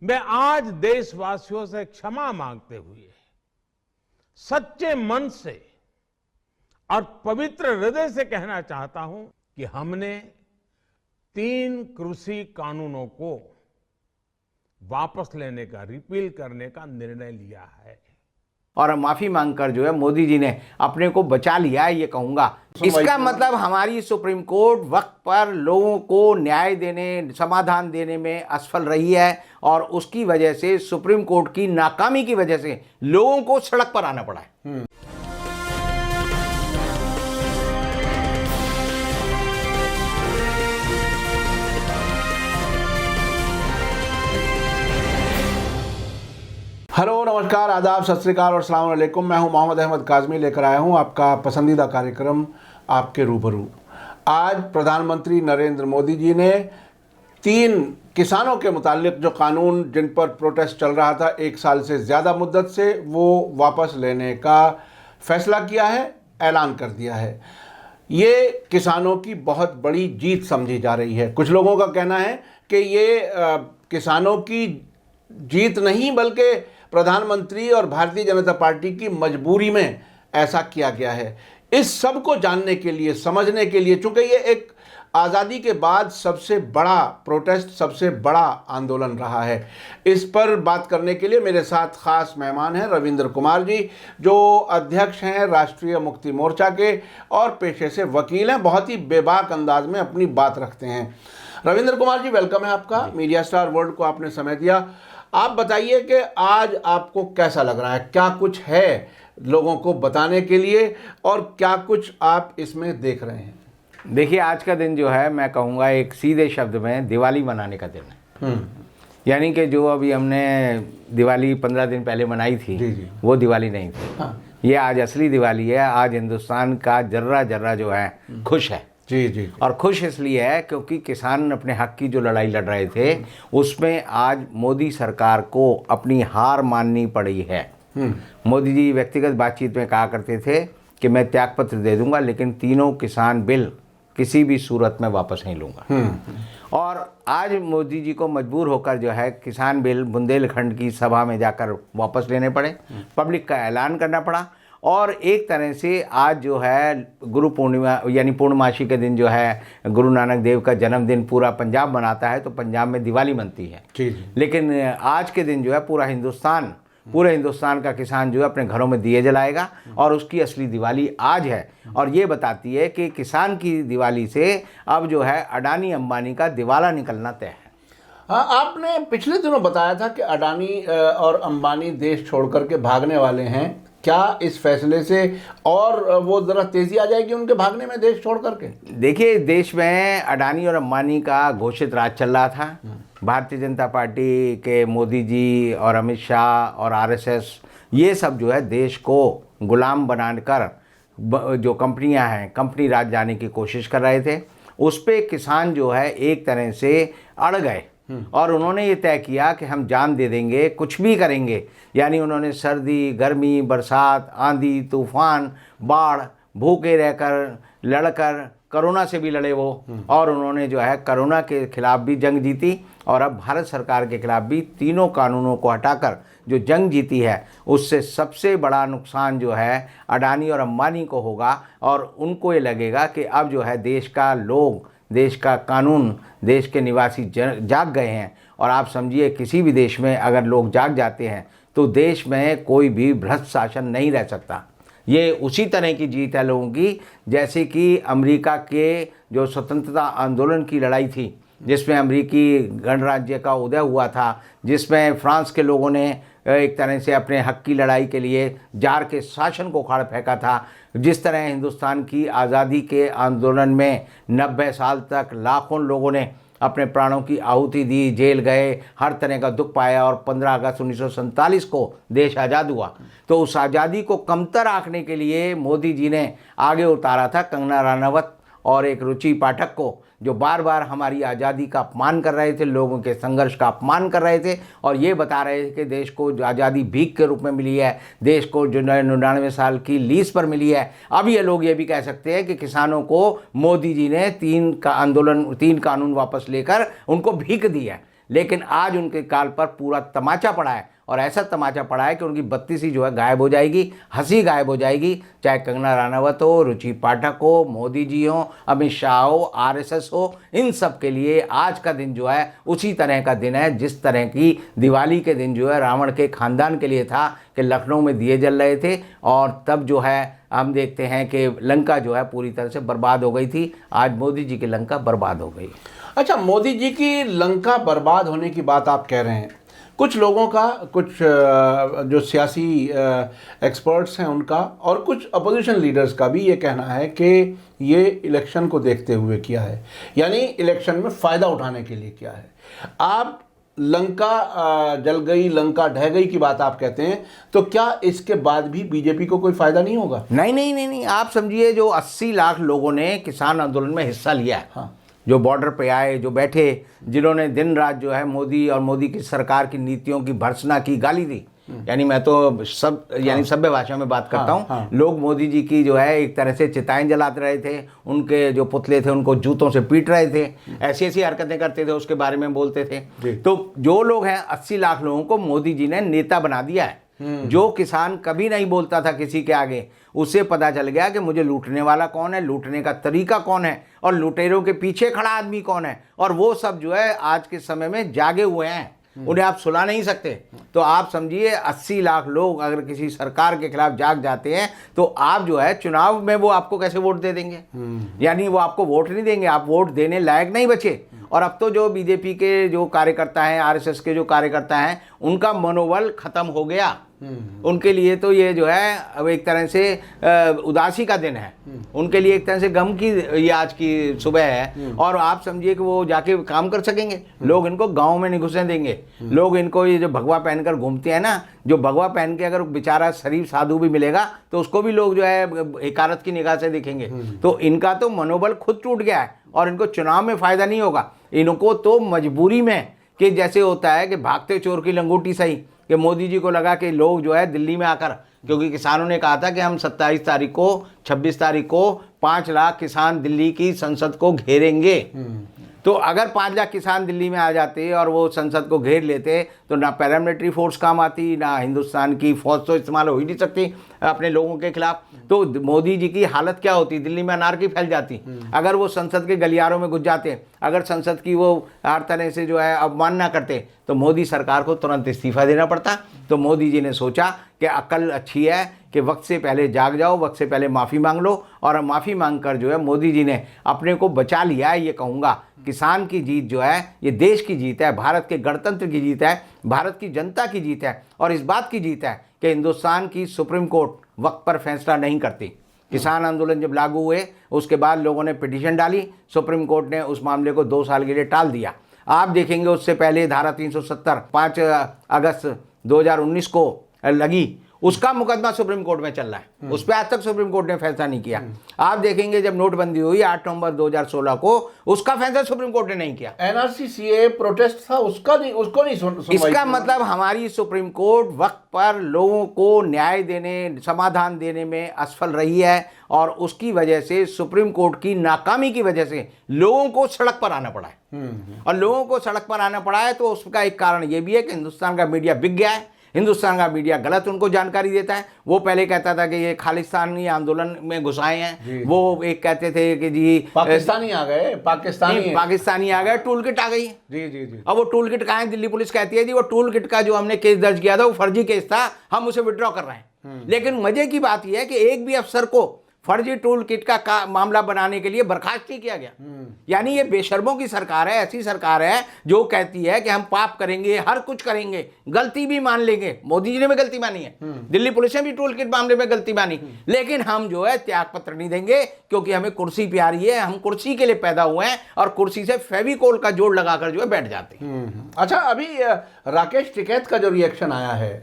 मैं आज देशवासियों से क्षमा मांगते हुए सच्चे मन से और पवित्र हृदय से कहना चाहता हूं कि हमने 3 कृषि कानूनों को वापस लेने का, रिपील करने का निर्णय लिया है। और माफी मांगकर जो है मोदी जी ने अपने को बचा लिया है, ये कहूंगा। इसका मतलब हमारी सुप्रीम कोर्ट वक्त पर लोगों को न्याय देने, समाधान देने में असफल रही है और उसकी वजह से, सुप्रीम कोर्ट की नाकामी की वजह से लोगों को सड़क पर आना पड़ा है। हेलो, नमस्कार, आदाब, सत श्री अकाल और अस्सलाम वालेकुम। मैं हूं मोहम्मद अहमद काज़मी, लेकर आया हूं आपका पसंदीदा कार्यक्रम आपके रूबरू। आज प्रधानमंत्री नरेंद्र मोदी जी ने 3 किसानों के मुतालिक जो कानून, जिन पर प्रोटेस्ट चल रहा था 1 साल से ज़्यादा मुद्दत से, वो वापस लेने का फैसला किया है, ऐलान कर दिया है। ये किसानों की बहुत बड़ी जीत समझी जा रही है। कुछ लोगों का कहना है कि ये किसानों की जीत नहीं, बल्कि प्रधानमंत्री और भारतीय जनता पार्टी की मजबूरी में ऐसा किया गया है। इस सब को जानने के लिए, समझने के लिए, चूंकि ये एक आज़ादी के बाद सबसे बड़ा प्रोटेस्ट, सबसे बड़ा आंदोलन रहा है, इस पर बात करने के लिए मेरे साथ खास मेहमान हैं रविंद्र कुमार जी, जो अध्यक्ष हैं राष्ट्रीय मुक्ति मोर्चा के और पेशे से वकील हैं। बहुत ही बेबाक अंदाज में अपनी बात रखते हैं। रविंद्र कुमार जी, वेलकम है आपका। मीडिया स्टार वर्ल्ड को आपने समय दिया। आप बताइए कि आज आपको कैसा लग रहा है, क्या कुछ है लोगों को बताने के लिए और क्या कुछ आप इसमें देख रहे हैं? देखिए, आज का दिन जो है, मैं कहूँगा एक सीधे शब्द में दिवाली मनाने का दिन है। यानी कि जो अभी हमने दिवाली 15 दिन पहले मनाई थी, जी। वो दिवाली नहीं थी। हाँ। ये आज असली दिवाली है। आज हिंदुस्तान का जर्रा जर्रा जो है खुश है। जी। और खुश इसलिए है क्योंकि किसान अपने हक की जो लड़ाई लड़ रहे थे, उसमें आज मोदी सरकार को अपनी हार माननी पड़ी है। मोदी जी व्यक्तिगत बातचीत में कहा करते थे कि मैं त्यागपत्र दे दूंगा, लेकिन तीनों किसान बिल किसी भी सूरत में वापस नहीं लूंगा। और आज मोदी जी को मजबूर होकर जो है किसान बिल बुंदेलखंड की सभा में जाकर वापस लेने पड़े, पब्लिक का ऐलान करना पड़ा। और एक तरह से आज जो है गुरु पूर्णिमा यानी पूर्णमासी के दिन जो है गुरु नानक देव का जन्मदिन पूरा पंजाब मनाता है, तो पंजाब में दिवाली मनती है। जी। लेकिन आज के दिन जो है पूरे हिंदुस्तान का किसान जो है अपने घरों में दिए जलाएगा और उसकी असली दिवाली आज है। और ये बताती है कि किसान की दिवाली से अब जो है अडानी अंबानी का दिवाला निकलना तय है। हाँ, आपने पिछले दिनों बताया था कि अडानी और अंबानी देश छोड़कर के भागने वाले हैं। क्या इस फैसले से और वो ज़रा तेज़ी आ जाएगी उनके भागने में, देश छोड़ करके? देखिए, देश में अडानी और अंबानी का घोषित राज चल रहा था। भारतीय जनता पार्टी के मोदी जी और अमित शाह और आरएसएस, ये सब जो है देश को गुलाम बनाकर जो कंपनियां हैं, कंपनी राज जाने की कोशिश कर रहे थे। उस पे किसान जो है एक तरह से अड़ गए और उन्होंने ये तय किया कि हम जान दे देंगे, कुछ भी करेंगे। यानी उन्होंने सर्दी, गर्मी, बरसात, आंधी, तूफान, बाढ़, भूखे रहकर, लड़कर, कोरोना से भी लड़े वो, और उन्होंने जो है कोरोना के खिलाफ भी जंग जीती। और अब भारत सरकार के खिलाफ भी तीनों कानूनों को हटाकर जो जंग जीती है, उससे सबसे बड़ा नुकसान जो है अडानी और अंबानी को होगा। और उनको ये लगेगा कि अब जो है देश का लोग, देश का कानून, देश के निवासी जाग गए हैं। और आप समझिए, किसी भी देश में अगर लोग जाग जाते हैं तो देश में कोई भी भ्रष्ट शासन नहीं रह सकता। ये उसी तरह की जीत है लोगों की, जैसे कि अमेरिका के जो स्वतंत्रता आंदोलन की लड़ाई थी, जिसमें अमेरिकी गणराज्य का उदय हुआ था, जिसमें फ्रांस के लोगों ने एक तरह से अपने हक की लड़ाई के लिए जार के शासन को उखाड़ फेंका था। जिस तरह हिंदुस्तान की आज़ादी के आंदोलन में 90 साल तक लाखों लोगों ने अपने प्राणों की आहुति दी, जेल गए, हर तरह का दुख पाया, और 15 अगस्त 1947 को देश आज़ाद हुआ। तो उस आज़ादी को कमतर आंकने के लिए मोदी जी ने आगे उतारा था कंगना रनावत और एक रुचि पाठक को, जो बार बार हमारी आज़ादी का अपमान कर रहे थे, लोगों के संघर्ष का अपमान कर रहे थे, और ये बता रहे थे कि देश को आज़ादी भीख के रूप में मिली है, देश को जो 99 साल की लीज पर मिली है। अब ये लोग ये भी कह सकते हैं कि किसानों को मोदी जी ने 3 कानून वापस लेकर उनको भीख दी है। लेकिन आज उनके काल पर पूरा तमाचा पड़ा है, और ऐसा तमाचा पड़ा है कि उनकी बत्तीसी जो है गायब हो जाएगी, हंसी गायब हो जाएगी। चाहे कंगना रनावत हो, रुचि पाठक हो, मोदी जी हो, अमित शाह हो, आरएसएस हो, इन सब के लिए आज का दिन जो है उसी तरह का दिन है जिस तरह की दिवाली के दिन जो है रावण के खानदान के लिए था कि लखनऊ में दिए जल रहे थे, और तब जो है हम देखते हैं कि लंका जो है पूरी तरह से बर्बाद हो गई थी। आज मोदी जी की लंका बर्बाद हो गई। अच्छा, मोदी जी की लंका बर्बाद होने की बात आप कह रहे हैं, कुछ लोगों का, कुछ जो सियासी एक्सपर्ट्स हैं उनका, और कुछ अपोजिशन लीडर्स का भी ये कहना है कि ये इलेक्शन को देखते हुए किया है, यानी इलेक्शन में फ़ायदा उठाने के लिए किया है। आप लंका जल गई, लंका ढह गई की बात आप कहते हैं, तो क्या इसके बाद भी बीजेपी को कोई फ़ायदा नहीं होगा? नहीं नहीं नहीं नहीं, आप समझिए जो 80 लाख लोगों ने किसान आंदोलन में हिस्सा लिया है, हाँ, जो बॉर्डर पे आए, जो बैठे, जिन्होंने दिन रात जो है मोदी और मोदी की सरकार की नीतियों की भर्त्सना की, गाली दी, यानी मैं तो सब यानी सभ्य भाषा में बात करता हूँ। हाँ। लोग मोदी जी की जो है एक तरह से चिताएं जलाते रहे थे, उनके जो पुतले थे उनको जूतों से पीट रहे थे, ऐसी ऐसी हरकतें करते थे, उसके बारे में बोलते थे। तो जो लोग हैं 80 लाख लोगों को मोदी जी ने नेता बना दिया है। जो किसान कभी नहीं बोलता था किसी के आगे, उसे पता चल गया कि मुझे लूटने वाला कौन है, लूटने का तरीका कौन है, और लुटेरों के पीछे खड़ा आदमी कौन है, और वो सब जो है आज के समय में जागे हुए हैं, उन्हें आप सुला नहीं सकते। तो आप समझिए 80 लाख लोग अगर किसी सरकार के खिलाफ जाग जाते हैं तो आप जो है चुनाव में वो आपको कैसे वोट दे देंगे? यानी वो आपको वोट नहीं देंगे, आप वोट देने लायक नहीं बचे। और अब तो जो बीजेपी के जो कार्यकर्ता हैं, आरएसएस के जो कार्यकर्ता हैं, उनका मनोबल खत्म हो गया। उनके लिए तो ये जो है अब एक तरह से उदासी का दिन है, उनके लिए एक तरह से गम की ये आज की सुबह है। और आप समझिए कि वो जाके काम कर सकेंगे, लोग इनको गांव में नहीं घुसने देंगे। लोग इनको ये जो भगवा पहनकर घूमते हैं ना, जो भगवा पहन के अगर बेचारा शरीफ साधु भी मिलेगा तो उसको भी लोग जो है हिकारत की निगाह से देखेंगे। तो इनका तो मनोबल खुद टूट गया है, और इनको चुनाव में फायदा नहीं होगा। इनको तो मजबूरी में, कि जैसे होता है कि भागते चोर की लंगोटी सही, कि मोदी जी को लगा कि लोग जो है दिल्ली में आकर, क्योंकि किसानों ने कहा था कि हम 27 तारीख को, 26 तारीख को 5 लाख किसान दिल्ली की संसद को घेरेंगे। तो अगर 5 लाख किसान दिल्ली में आ जाते और वो संसद को घेर लेते तो ना पैरामिलिट्री फोर्स काम आती, ना हिंदुस्तान की फौज तो इस्तेमाल हो ही नहीं सकती अपने लोगों के खिलाफ। तो मोदी जी की हालत क्या होती, दिल्ली में अनार्की फैल जाती। अगर वो संसद के गलियारों में घुस जाते, अगर संसद की वो हर तरह से जो है अवमानना करते, तो मोदी सरकार को तुरंत इस्तीफा देना पड़ता। तो मोदी जी ने सोचा कि अकल अच्छी है कि वक्त से पहले जाग जाओ, वक्त से पहले माफ़ी मांग लो। और माफ़ी मांगकर जो है मोदी जी ने अपने को बचा लिया है। ये कहूँगा किसान की जीत जो है ये देश की जीत है, भारत के गणतंत्र की जीत है, भारत की जनता की जीत है, और इस बात की जीत है कि हिंदुस्तान की सुप्रीम कोर्ट वक्त पर फैसला नहीं करती। किसान आंदोलन जब लागू हुए उसके बाद लोगों ने पिटीशन डाली, सुप्रीम कोर्ट ने उस मामले को 2 साल के लिए टाल दिया। आप देखेंगे उससे पहले धारा 370 5 अगस्त 2019 को लगी, उसका मुकदमा सुप्रीम कोर्ट में चल रहा है, उस पर आज तक सुप्रीम कोर्ट ने फैसला नहीं किया। आप देखेंगे जब नोटबंदी हुई 8 नवंबर 2016 को, उसका फैसला सुप्रीम कोर्ट ने नहीं किया। एनआरसी सीए प्रोटेस्ट था, उसको नहीं सुनवाई। इसका मतलब हमारी सुप्रीम कोर्ट वक्त पर लोगों को न्याय देने, समाधान देने में असफल रही है, और उसकी वजह से सुप्रीम कोर्ट की नाकामी की वजह से लोगों को सड़क पर आना पड़ा है। और लोगों को सड़क पर आना पड़ा है तो उसका एक कारण ये भी है कि हिंदुस्तान का मीडिया बिक गया है। हिंदुस्तान का मीडिया गलत उनको जानकारी देता है। वो पहले कहता था कि ये खालिस्तानी आंदोलन में घुसाए हैं, वो एक कहते थे कि जी पाकिस्तानी आ गए, पाकिस्तानी आ गए, टूल किट आ गई। जी जी जी। अब वो टूल किट कहाँ है? दिल्ली पुलिस कहती है जी वो टूल किट का जो हमने केस दर्ज किया था वो फर्जी केस था, हम उसे विड्रॉ कर रहे हैं। लेकिन मजे की बात यह है कि एक भी अफसर को फर्जी टूल किट का मामला बनाने के लिए बर्खास्त नहीं किया गया। यानी ये बेशर्मों की सरकार है, ऐसी सरकार है जो कहती है कि हम पाप करेंगे, हर कुछ करेंगे, गलती भी मान लेंगे। मोदी जी ने भी गलती मानी है, दिल्ली पुलिस ने भी टूल किट मामले में गलती मानी, लेकिन हम जो है त्याग पत्र नहीं देंगे, क्योंकि हमें कुर्सी प्यारी है, हम कुर्सी के लिए पैदा हुए हैं, और कुर्सी से फेविकोल का जोड़ लगाकर जो है बैठ जाते हैं। अच्छा, अभी राकेश टिकैत का जो रिएक्शन आया है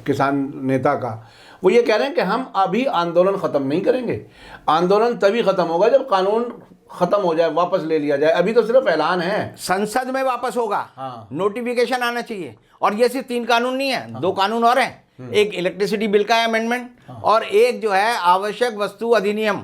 किसान नेता का, वो ये कह रहे हैं कि हम अभी आंदोलन खत्म नहीं करेंगे, आंदोलन तभी खत्म होगा जब कानून खत्म हो जाए, वापस ले लिया जाए। अभी तो सिर्फ ऐलान है, संसद में वापस होगा। हाँ। नोटिफिकेशन आना चाहिए। और ये सिर्फ 3 कानून नहीं है, 2 कानून और हैं। एक इलेक्ट्रिसिटी बिल का अमेंडमेंट, और एक जो है आवश्यक वस्तु अधिनियम,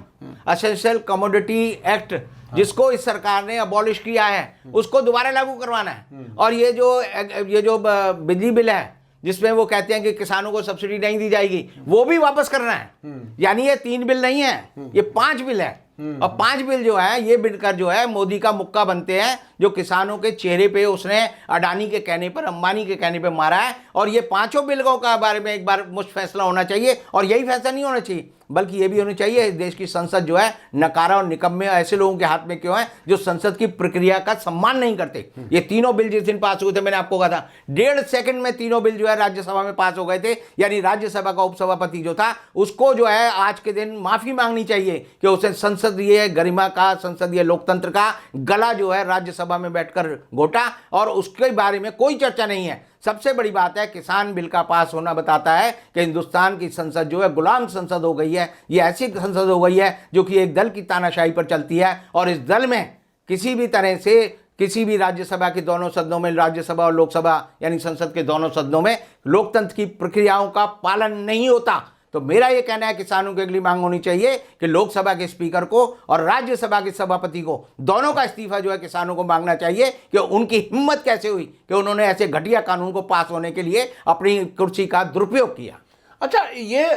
एसेंशियल कमोडिटी एक्ट जिसको इस सरकार ने अबॉलिश किया है उसको दोबारा लागू करवाना है। और ये जो बिजली बिल है जिसमें वो कहते हैं कि किसानों को सब्सिडी नहीं दी जाएगी, वो भी वापस करना है। यानी ये 3 बिल नहीं है, ये 5 बिल है। और 5 बिल जो है ये बिलकर जो है मोदी का मुक्का बनते हैं, जो किसानों के चेहरे पे उसने अडानी के कहने पर, अंबानी के कहने पे मारा है। और ये 5 बिलों का बारे में एक बार मुश्त फैसला होना चाहिए। और यही फैसला नहीं होना चाहिए बल्कि ये भी होनी चाहिए, इस देश की संसद जो है नकारा और निकम्मे ऐसे लोगों के हाथ में क्यों है जो संसद की प्रक्रिया का सम्मान नहीं करते। ये तीनों बिल जिस दिन पास हुए थे, मैंने आपको कहा था 1.5 सेकंड में तीनों बिल जो है राज्यसभा में पास हो गए थे। यानी राज्यसभा का उपसभापति जो था उसको जो है आज के दिन माफी मांगनी चाहिए कि उसने संसदीय गरिमा का, संसदीय लोकतंत्र का गला जो है राज्यसभा में बैठकर घोटा, और उसके बारे में कोई चर्चा नहीं है। सबसे बड़ी बात है किसान बिल का पास होना बताता है कि हिंदुस्तान की संसद जो है गुलाम संसद हो गई है। ये ऐसी संसद हो गई है जो कि एक दल की तानाशाही पर चलती है, और इस दल में किसी भी तरह से किसी भी राज्यसभा के दोनों सदनों में, राज्यसभा और लोकसभा यानी संसद के दोनों सदनों में लोकतंत्र की प्रक्रियाओं का पालन नहीं होता। तो मेरा ये कहना है किसानों की अगली मांग होनी चाहिए कि लोकसभा के स्पीकर को और राज्यसभा के सभापति को, दोनों का इस्तीफा जो है किसानों को मांगना चाहिए कि उनकी हिम्मत कैसे हुई कि उन्होंने ऐसे घटिया कानून को पास होने के लिए अपनी कुर्सी का दुरुपयोग किया। अच्छा, ये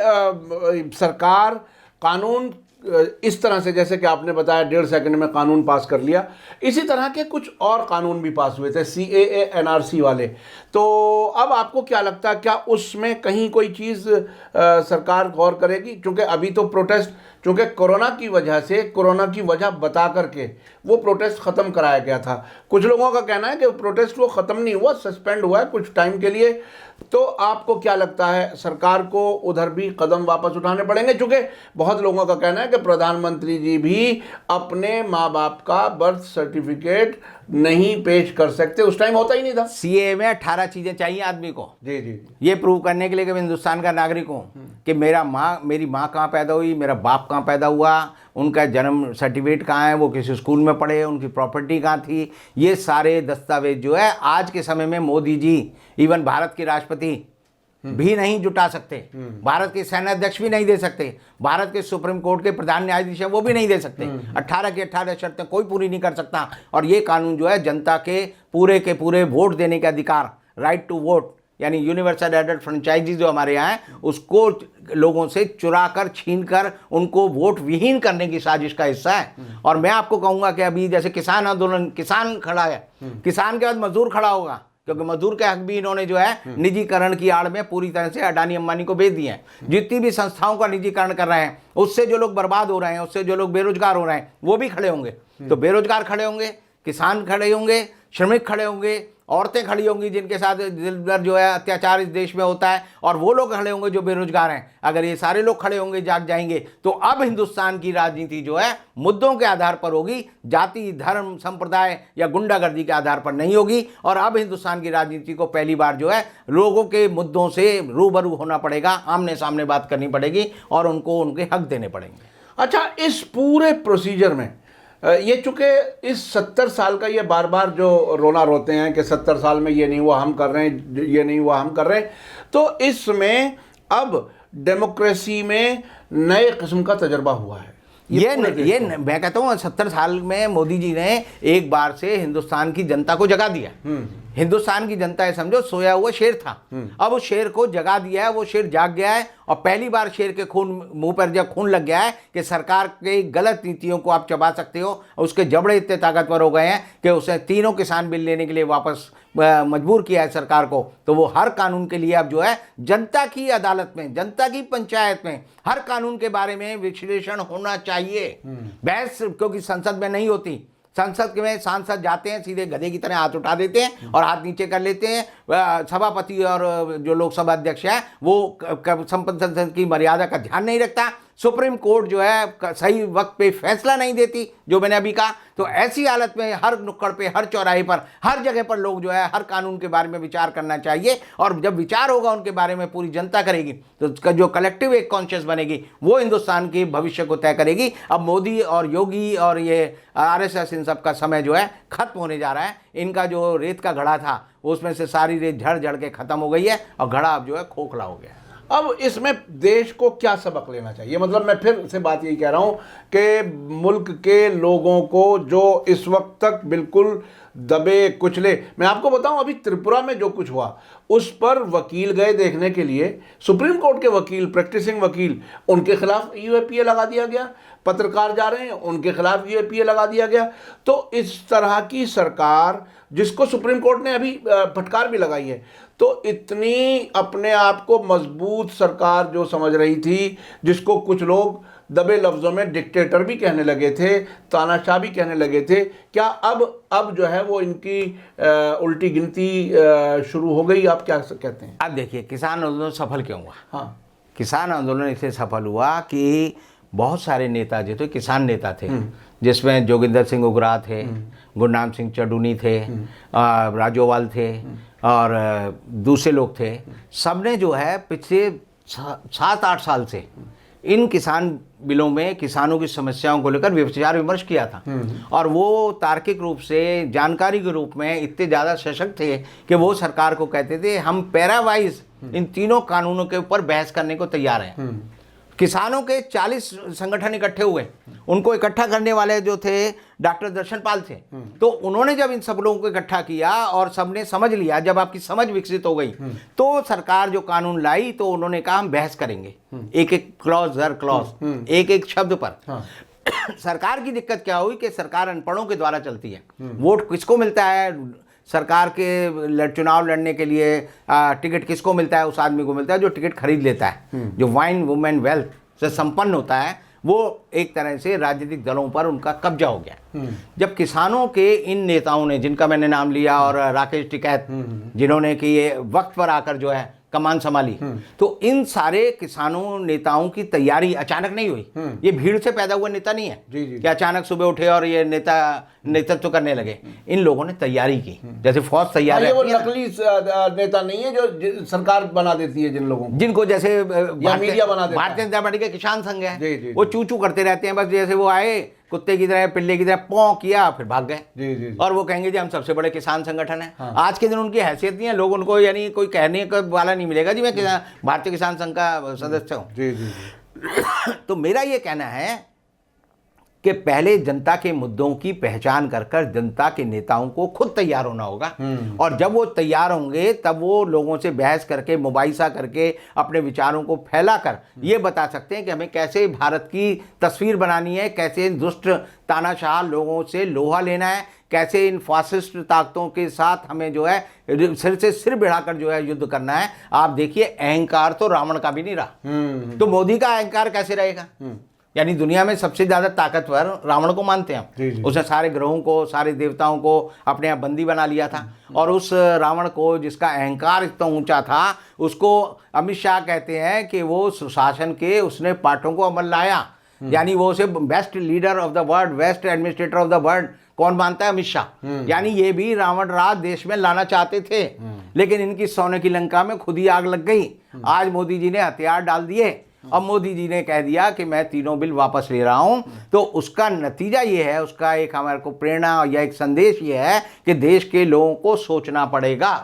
सरकार कानून इस तरह से, जैसे कि आपने बताया 1.5 सेकंड में कानून पास कर लिया, इसी तरह के कुछ और कानून भी पास हुए थे CAA NRC वाले। तो अब आपको क्या लगता है, क्या उसमें कहीं कोई चीज़ सरकार गौर करेगी? क्योंकि अभी तो प्रोटेस्ट, चूँकि कोरोना की वजह से, कोरोना की वजह बता करके वो प्रोटेस्ट ख़त्म कराया गया था। कुछ लोगों का कहना है कि प्रोटेस्ट वो ख़त्म नहीं हुआ, सस्पेंड हुआ है कुछ टाइम के लिए। तो आपको क्या लगता है, सरकार को उधर भी कदम वापस उठाने पड़ेंगे? चूँकि बहुत लोगों का कहना है कि प्रधानमंत्री जी भी अपने माँ बाप का बर्थ सर्टिफिकेट नहीं पेश कर सकते, उस टाइम होता ही नहीं था। CAA में 18 चीज़ें चाहिए आदमी को, जी जी, ये प्रूव करने के लिए कि मैं हिंदुस्तान का नागरिक हूँ, कि मेरी माँ कहाँ पैदा हुई, मेरा बाप कहाँ पैदा हुआ, उनका जन्म सर्टिफिकेट कहाँ है, वो किसी स्कूल में पढ़े, उनकी प्रॉपर्टी कहाँ थी। ये सारे दस्तावेज जो है आज के समय में मोदी जी, इवन भारत के राष्ट्रपति भी नहीं जुटा सकते, भारत के सेनाध्यक्ष भी नहीं दे सकते, भारत के सुप्रीम कोर्ट के प्रधान न्यायाधीश हैं वो भी नहीं दे सकते। 18 की 18 शर्तें कोई पूरी नहीं कर सकता। और ये कानून जो है जनता के पूरे वोट देने के अधिकार, राइट टू वोट, यानी यूनिवर्सल एडेड फ्रेंचाइजी जो हमारे यहाँ है, उसको लोगों से चुरा कर, छीन कर उनको वोट विहीन करने की साजिश का हिस्सा है। और मैं आपको कहूँगा कि अभी जैसे किसान आंदोलन, किसान खड़ा है, किसान के बाद मजदूर खड़ा होगा, क्योंकि मजदूर के हक भी इन्होंने जो है निजीकरण की आड़ में पूरी तरह से अडानी अंबानी को बेच दिए हैं। जितनी भी संस्थाओं का निजीकरण कर रहे हैं उससे जो लोग बर्बाद हो रहे हैं, उससे जो लोग बेरोजगार हो रहे हैं वो भी खड़े होंगे। तो बेरोजगार खड़े होंगे, किसान खड़े होंगे, श्रमिक खड़े होंगे, औरतें खड़ी होंगी जिनके साथ दिल भर जो है अत्याचार इस देश में होता है, और वो लोग खड़े होंगे जो बेरोजगार हैं। अगर ये सारे लोग खड़े होंगे, जाग जाएंगे, तो अब हिंदुस्तान की राजनीति जो है मुद्दों के आधार पर होगी, जाति, धर्म, संप्रदाय या गुंडागर्दी के आधार पर नहीं होगी। और अब हिंदुस्तान की राजनीति को पहली बार जो है लोगों के मुद्दों से रूबरू होना पड़ेगा, आमने सामने बात करनी पड़ेगी और उनको उनके हक देने पड़ेंगे। अच्छा, इस पूरे प्रोसीजर में ये चूँकि इस 70 साल का ये बार बार जो रोना रोते हैं कि 70 साल में ये नहीं हुआ हम कर रहे हैं, ये नहीं हुआ हम कर रहे हैं, तो इसमें अब डेमोक्रेसी में नए किस्म का तजर्बा हुआ है। ये मैं कहता हूँ 70 साल में मोदी जी ने एक बार से हिंदुस्तान की जनता को जगा दिया। हिंदुस्तान की जनता है, समझो सोया हुआ शेर था, अब उस शेर को जगा दिया है, वो शेर जाग गया है। और पहली बार शेर के मुंह पर जब खून लग गया है कि सरकार के गलत नीतियों को आप चबा सकते हो, उसके जबड़े इतने ताकतवर हो गए हैं कि उसने 3 किसान बिल लेने के लिए वापस मजबूर किया है सरकार को। तो वो हर कानून के लिए अब जो है जनता की अदालत में, जनता की पंचायत में हर कानून के बारे में विश्लेषण होना चाहिए। बहस क्योंकि संसद में नहीं होती, संसद में सांसद जाते हैं सीधे गधे की तरह हाथ उठा देते हैं और हाथ नीचे कर लेते हैं। सभापति और जो लोकसभा अध्यक्ष है वो संसद की मर्यादा का ध्यान नहीं रखता। सुप्रीम कोर्ट जो है सही वक्त पे फैसला नहीं देती, जो मैंने अभी कहा। तो ऐसी हालत में हर नुक्कड़ पे, हर चौराहे पर, हर जगह पर लोग जो है हर कानून के बारे में विचार करना चाहिए। और जब विचार होगा उनके बारे में पूरी जनता करेगी, तो उसका जो कलेक्टिव एक कॉन्शियस बनेगी वो हिंदुस्तान के भविष्य को तय करेगी। अब मोदी और योगी और ये RSS इन सब का समय जो है खत्म होने जा रहा है। इनका जो रेत का घड़ा था उसमें से सारी रेत झड़ झड़ के खत्म हो गई है और घड़ा अब जो है खोखला हो गया। अब इसमें देश को क्या सबक लेना चाहिए? मतलब मैं फिर से बात यही कह रहा हूं कि मुल्क के लोगों को जो इस वक्त तक बिल्कुल दबे कुचले, मैं आपको बताऊं अभी त्रिपुरा में जो कुछ हुआ उस पर वकील गए देखने के लिए, सुप्रीम कोर्ट के वकील, प्रैक्टिसिंग वकील, उनके खिलाफ यूएपीए लगा दिया गया। पत्रकार जा रहे हैं, उनके खिलाफ यूएपीए लगा दिया गया। तो इस तरह की सरकार, जिसको सुप्रीम कोर्ट ने अभी फटकार भी लगाई है, तो इतनी अपने आप को मजबूत सरकार जो समझ रही थी, जिसको कुछ लोग दबे लफ्जों में डिक्टेटर भी कहने लगे थे, तानाशाह भी कहने लगे थे, क्या अब जो है वो इनकी उल्टी गिनती शुरू हो गई? आप क्या कहते हैं? अब देखिए, किसान आंदोलन सफल क्यों हुआ? हाँ, किसान आंदोलन इसलिए सफल हुआ कि बहुत सारे नेता जो थे किसान नेता थे, जिसमें जोगिंदर सिंह उगरा थे, गुरनाम सिंह चडूनी थे, राजोवाल थे और दूसरे लोग थे। सबने जो है पिछले 7-8 साल से इन किसान बिलों में किसानों की समस्याओं को लेकर विचार विमर्श किया था, और वो तार्किक रूप से, जानकारी के रूप में इतने ज़्यादा सशक्त थे कि वो सरकार को कहते थे हम पैरावाइज इन तीनों कानूनों के ऊपर बहस करने को तैयार हैं। किसानों के 40 संगठन इकट्ठे हुए, उनको इकट्ठा करने वाले जो थे डॉक्टर दर्शन पाल थे। तो उन्होंने जब इन सब लोगों को इकट्ठा किया और सबने समझ लिया, जब आपकी समझ विकसित हो गई, तो सरकार जो कानून लाई, तो उन्होंने कहा हम बहस करेंगे एक एक क्लॉज हर क्लॉज, एक एक शब्द पर। हाँ। सरकार की दिक्कत क्या हुई कि सरकार अनपढ़ों के द्वारा चलती है। वोट किसको मिलता है सरकार के चुनाव लड़ने के लिए, टिकट किसको मिलता है? उस आदमी को मिलता है जो टिकट खरीद लेता है, जो वाइन वुमेन वेल्थ से संपन्न होता है। वो एक तरह से राजनीतिक दलों पर उनका कब्जा हो गया। जब किसानों के इन नेताओं ने, जिनका मैंने नाम लिया, और राकेश टिकैत, जिन्होंने कि ये वक्त पर आकर जो है कमान संभाली, तो इन सारे किसानों नेताओं की तैयारी अचानक नहीं हुई। ये भीड़ से पैदा हुआ नेता नहीं है कि अचानक सुबह उठे और ये नेतृत्व करने लगे। इन लोगों ने तैयारी की, जैसे फौज तैयार है। वो नकली नेता नहीं है जो सरकार बना देती है, जिन लोगों को, जिनको जैसे मीडिया बना देता है। भारतीय जनता पार्टी के किसान संघ है, जी। वो चू चू करते रहते हैं, बस जैसे वो आए कुत्ते की तरह, पिल्ले की तरह पौं किया, फिर भाग गए। जी। और वो कहेंगे जी हम सबसे बड़े किसान संगठन है। हाँ। आज के दिन उनकी हैसियत नहीं है, लोग उनको यानी कोई कहने का वाला नहीं मिलेगा जी मैं भारतीय किसान संघ का सदस्य हूँ। जी। तो मेरा ये कहना है कि पहले जनता के मुद्दों की पहचान कर जनता के नेताओं को खुद तैयार होना होगा, और जब वो तैयार होंगे तब वो लोगों से बहस करके, मुबाहिसा करके, अपने विचारों को फैलाकर ये बता सकते हैं कि हमें कैसे भारत की तस्वीर बनानी है, कैसे दुष्ट तानाशाह लोगों से लोहा लेना है, कैसे इन फासिस्ट ताकतों के साथ हमें जो है सिर से सिर बढ़ाकर जो है युद्ध करना है। आप देखिए, अहंकार तो रावण का भी नहीं रहा, तो मोदी का अहंकार कैसे रहेगा? यानी दुनिया में सबसे ज्यादा ताकतवर रावण को मानते हैं। उसने सारे ग्रहों को, सारे देवताओं को अपने यहाँ बंदी बना लिया था, और उस रावण को, जिसका अहंकार इतना ऊंचा था, उसको अमित शाह कहते हैं कि वो सुशासन के उसने पाठों को अमल लाया। यानी वो उसे best leader of the world, best administrator of the world कौन मानता है? अमित शाह। यानी ये भी रावण राज देश में लाना चाहते थे, लेकिन इनकी सोने की लंका में खुद ही आग लग गई। आज मोदी जी ने हथियार डाल दिए, अब मोदी जी ने कह दिया कि मैं तीनों बिल वापस ले रहा हूं। तो उसका नतीजा ये है, उसका एक हमारे को प्रेरणा या एक संदेश ये है कि देश के लोगों को सोचना पड़ेगा।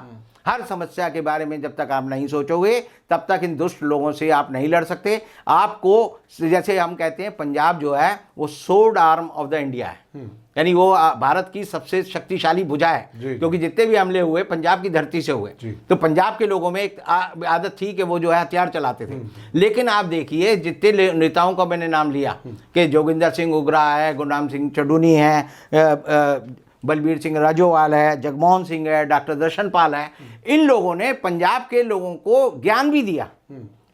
हर समस्या के बारे में जब तक आप नहीं सोचोगे, तब तक इन दुष्ट लोगों से आप नहीं लड़ सकते। आपको, जैसे हम कहते हैं, पंजाब जो है वो sword arm of the India है, यानी वो भारत की सबसे शक्तिशाली भुजा है, क्योंकि जितने भी हमले हुए पंजाब की धरती से हुए। तो पंजाब के लोगों में एक आदत थी कि वो जो है हथियार चलाते थे। लेकिन आप देखिए, जितने नेताओं का मैंने नाम लिया कि जोगिंदर सिंह उगरा है, गुरनाम सिंह चडूनी है, बलबीर सिंह राजोवाल है, जगमोहन सिंह है, डॉक्टर दर्शन पाल है, इन लोगों ने पंजाब के लोगों को ज्ञान भी दिया।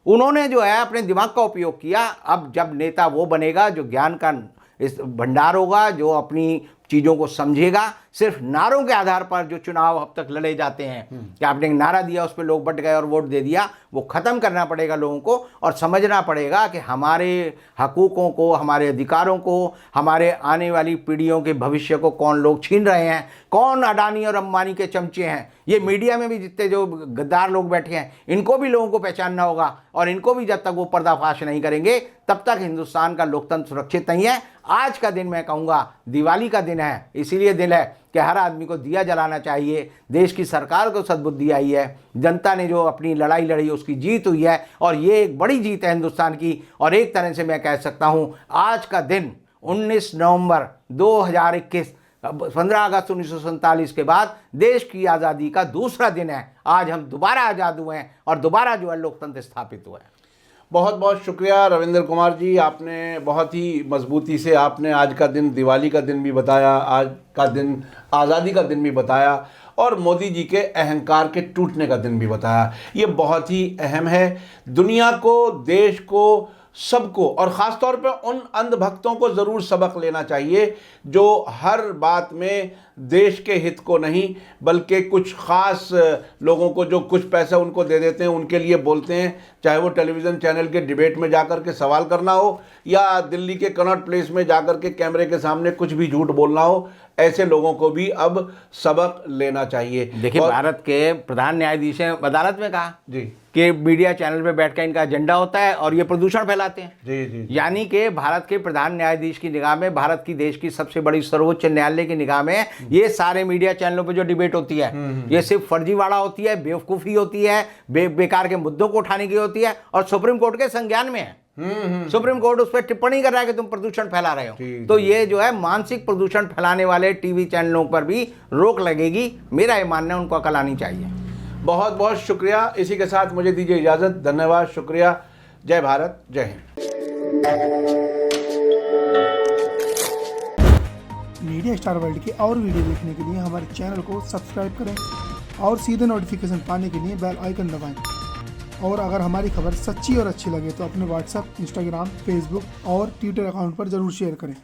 उन्होंने जो है अपने दिमाग का उपयोग किया। अब जब नेता वो बनेगा जो ज्ञान का इस भंडार होगा, जो अपनी चीज़ों को समझेगा। सिर्फ नारों के आधार पर जो चुनाव अब तक लड़े जाते हैं कि आपने एक नारा दिया, उस पर लोग बट गए और वोट दे दिया, वो ख़त्म करना पड़ेगा लोगों को, और समझना पड़ेगा कि हमारे हकूक़ों को, हमारे अधिकारों को, हमारे आने वाली पीढ़ियों के भविष्य को कौन लोग छीन रहे हैं, कौन अडानी और अंबानी के चमचे हैं। ये मीडिया में भी जितने जो गद्दार लोग बैठे हैं, इनको भी लोगों को पहचानना होगा, और इनको भी जब तक वो पर्दाफाश नहीं करेंगे तब तक हिंदुस्तान का लोकतंत्र सुरक्षित नहीं है। आज का दिन मैं कहूँगा दिवाली का दिन है, इसीलिए दिन है कि हर आदमी को दिया जलाना चाहिए। देश की सरकार को सद्बुद्धि आई है, जनता ने जो अपनी लड़ाई लड़ी उसकी जीत हुई है और ये एक बड़ी जीत है हिंदुस्तान की। और एक तरह से मैं कह सकता हूँ आज का दिन 19 नवंबर 2021 15 अगस्त 1947 के बाद देश की आज़ादी का दूसरा दिन है। आज हम दोबारा आज़ाद हुए हैं और दोबारा जो है लोकतंत्र स्थापित हुआ है। बहुत बहुत शुक्रिया रविंद्र कुमार जी, आपने बहुत ही मजबूती से आपने आज का दिन दिवाली का दिन भी बताया, आज का दिन आज़ादी का दिन भी बताया और मोदी जी के अहंकार के टूटने का दिन भी बताया। ये बहुत ही अहम है। दुनिया को, देश को, सबको और ख़ास तौर पे उन अंधभक्तों को ज़रूर सबक लेना चाहिए जो हर बात में देश के हित को नहीं बल्कि कुछ ख़ास लोगों को जो कुछ पैसा उनको दे देते हैं उनके लिए बोलते हैं, चाहे वो टेलीविज़न चैनल के डिबेट में जाकर के सवाल करना हो या दिल्ली के कनॉट प्लेस में जाकर के कैमरे के सामने कुछ भी झूठ बोलना हो। ऐसे लोगों को भी अब सबक लेना चाहिए। देखिए, भारत के प्रधान न्यायाधीश ने अदालत में कहा जी कि मीडिया चैनल पे बैठकर इनका एजेंडा होता है और ये प्रदूषण फैलाते हैं। जी जी, जी। यानी कि भारत के प्रधान न्यायाधीश की निगाह में, भारत की देश की सबसे बड़ी सर्वोच्च न्यायालय की निगाह में ये सारे मीडिया चैनलों पे जो डिबेट होती है ये सिर्फ फर्जीवाड़ा होती है, बेवकूफ़ी होती है, बेकार के मुद्दों को उठाने की होती है और सुप्रीम कोर्ट के संज्ञान में है। सुप्रीम कोर्ट उस पर टिप्पणी कर रहा है कि तुम प्रदूषण फैला रहे हो। तो ये जो है मानसिक प्रदूषण फैलाने वाले टीवी चैनलों पर भी रोक लगेगी। मेरा ये मानना है उनको अकल आनी चाहिए। बहुत बहुत शुक्रिया। इसी के साथ मुझे दीजिए इजाज़त। धन्यवाद, शुक्रिया। जय भारत, जय हिंद। मीडिया स्टार वर्ल्ड के और वीडियो देखने के लिए हमारे चैनल को सब्सक्राइब करें और सीधे नोटिफिकेशन पाने के लिए बेल आइकन दबाएं। और अगर हमारी खबर सच्ची और अच्छी लगे तो अपने व्हाट्सएप, इंस्टाग्राम, फेसबुक और ट्विटर अकाउंट पर ज़रूर शेयर करें।